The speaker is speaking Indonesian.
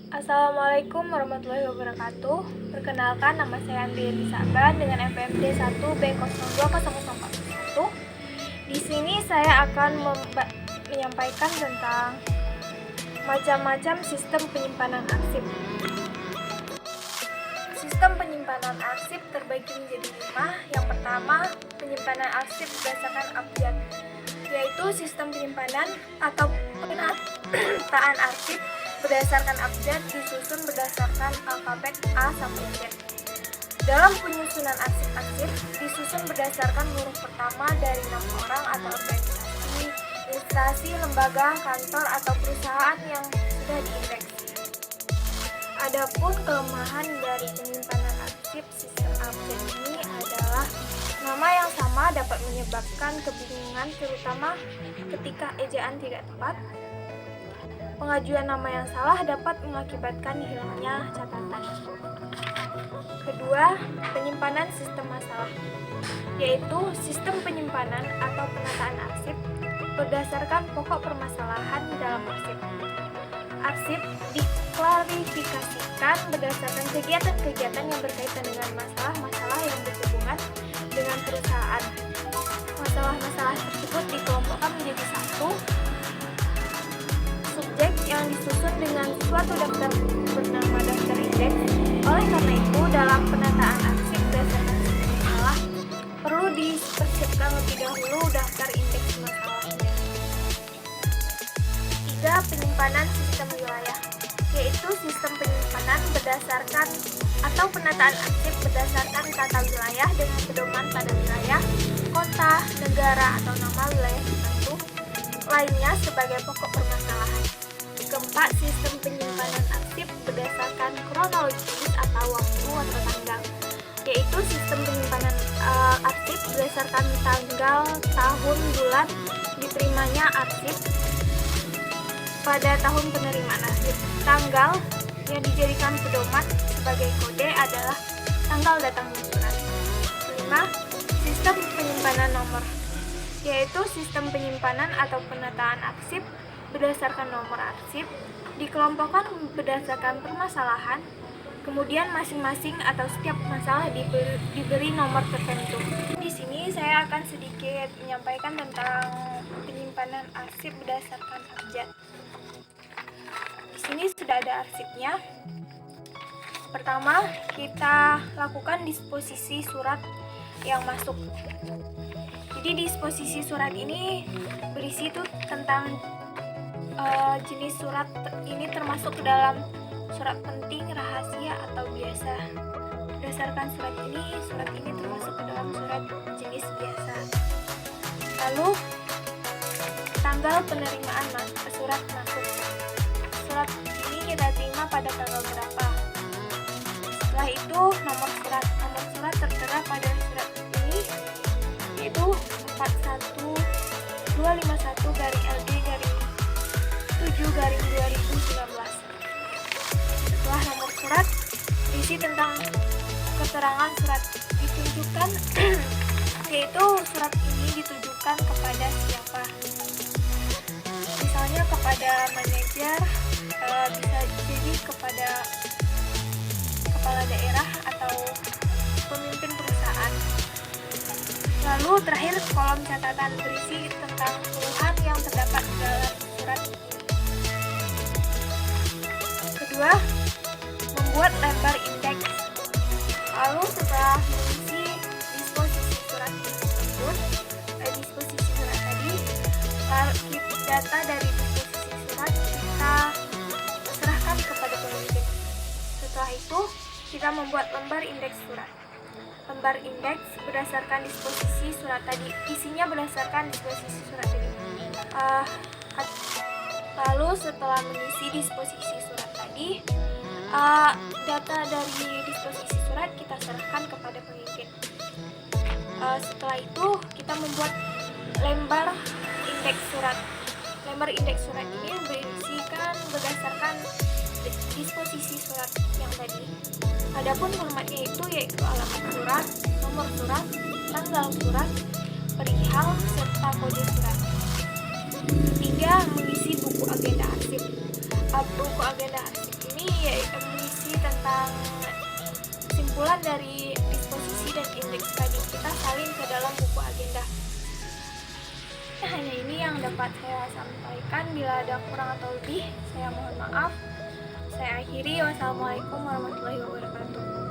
Assalamualaikum warahmatullahi wabarakatuh. Perkenalkan, nama saya Andriani Saban dengan NPMD 1B020041. Di sini saya akan menyampaikan tentang macam-macam sistem penyimpanan arsip. Sistem penyimpanan arsip terbagi menjadi 5. Yang pertama, penyimpanan arsip berdasarkan abjad, yaitu sistem penyimpanan atau penataan arsip berdasarkan abjad disusun berdasarkan alfabet A sampai Z. Dalam penyusunan arsip disusun berdasarkan huruf pertama dari nama orang atau organisasi, instansi, lembaga, kantor, atau perusahaan yang sudah diindeks. Adapun kelemahan dari penyimpanan arsip sistem abjad ini adalah nama yang sama dapat menyebabkan kebingungan, terutama ketika ejaan tidak tepat. Pengajuan nama yang salah dapat mengakibatkan hilangnya catatan. Kedua, penyimpanan sistem masalah, yaitu sistem penyimpanan atau penataan arsip berdasarkan pokok permasalahan dalam arsip. Arsip diklarifikasikan berdasarkan kegiatan-kegiatan yang berkaitan dengan masalah-masalah yang berhubungan dengan perusahaan. Masalah-masalah tersebut dikelompokkan menjadi satu subjek yang disusun dengan suatu daftar bernama daftar indeks. Oleh karena itu, dalam penataan arsip berdasarkan sistem masalah perlu dipersiapkan lebih dahulu daftar indeks masalahnya. 3. Penyimpanan sistem wilayah, yaitu sistem penyimpanan berdasarkan atau penataan arsip berdasarkan tata wilayah dengan pedoman pada wilayah, kota, negara, atau nama wilayah tertentu lainnya sebagai pokok permasalahan. Keempat, sistem penyimpanan arsip berdasarkan kronologis atau waktu atau tanggal, yaitu sistem penyimpanan arsip berdasarkan tanggal, tahun, bulan diterimanya arsip pada tahun penerimaan arsip. Tanggal yang dijadikan pedoman sebagai kode adalah tanggal datangnya surat. 5. Sistem penyimpanan nomor, yaitu sistem penyimpanan atau penataan arsip berdasarkan nomor arsip, dikelompokkan berdasarkan permasalahan, kemudian masing-masing atau setiap masalah diberi nomor tertentu. Di sini saya akan sedikit menyampaikan tentang penyimpanan arsip berdasarkan abjad. Di sini sudah ada arsipnya. Pertama, kita lakukan disposisi surat yang masuk. Jadi disposisi surat ini berisi itu tentang jenis surat ini termasuk ke dalam surat penting, rahasia, atau biasa. Berdasarkan surat ini termasuk ke dalam surat jenis biasa. Lalu tanggal penerimaan surat masuk. Surat ini kita terima pada tanggal berapa. Setelah itu nomor surat tertera pada surat ini yaitu 41251-LD-7/2019. Setelah nomor surat berisi tentang keterangan surat ditunjukkan yaitu surat ini ditujukan kepada siapa, misalnya kepada manajer, bisa jadi kepada kepala daerah atau pemimpin perusahaan. Lalu terakhir kolom catatan berisi tentang keluhan yang terdapat dalam surat ini. Kedua, membuat lembar indeks. Lalu setelah mengisi disposisi surat tersebut, data dari disposisi surat kita serahkan kepada pemimpin. Setelah itu, kita membuat lembar indeks surat. Lembar indeks berdasarkan disposisi surat tadi, isinya berdasarkan disposisi surat tadi. Lalu setelah mengisi disposisi surat tadi, data dari disposisi surat kita serahkan kepada pemimpin. Setelah itu kita membuat lembar indeks surat. Lembar indeks surat ini berisikan berdasarkan disposisi surat yang tadi. Adapun formatnya yaitu alamat surat, nomor surat, tanggal surat, perihal, serta kode surat. Ketiga, mengisi buku agenda arsip. Buku agenda arsip ini kesimpulan dari disposisi dan indeks tadi kita salin ke dalam buku agenda. Hanya ini yang dapat saya sampaikan. Bila ada kurang atau lebih, saya mohon maaf. Saya akhiri. Wassalamualaikum warahmatullahi wabarakatuh.